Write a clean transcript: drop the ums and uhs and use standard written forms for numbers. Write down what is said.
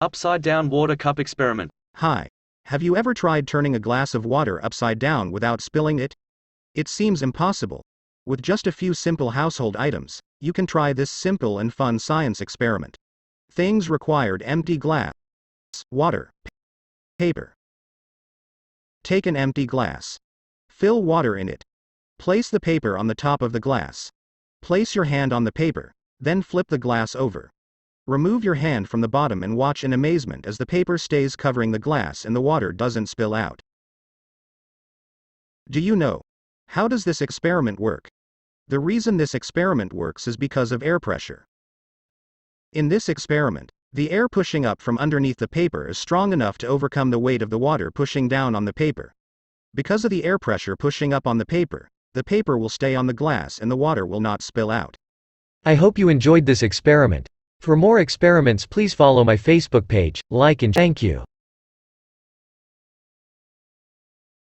Upside down water cup experiment. Hi. Have you ever tried turning a glass of water upside down without spilling it? It seems impossible. With just a few simple household items, you can try this simple and fun science experiment. Things required: empty glass, water, paper. Take an empty glass. Fill water in it. Place the paper on the top of the glass. Place your hand on the paper, then flip the glass over. Remove your hand from the bottom and watch in amazement as the paper stays covering the glass and the water doesn't spill out. Do you know? How does this experiment work? The reason this experiment works is because of air pressure. In this experiment, the air pushing up from underneath the paper is strong enough to overcome the weight of the water pushing down on the paper. Because of the air pressure pushing up on the paper will stay on the glass and the water will not spill out. I hope you enjoyed this experiment. For more experiments, please follow my Facebook page, like and thank you.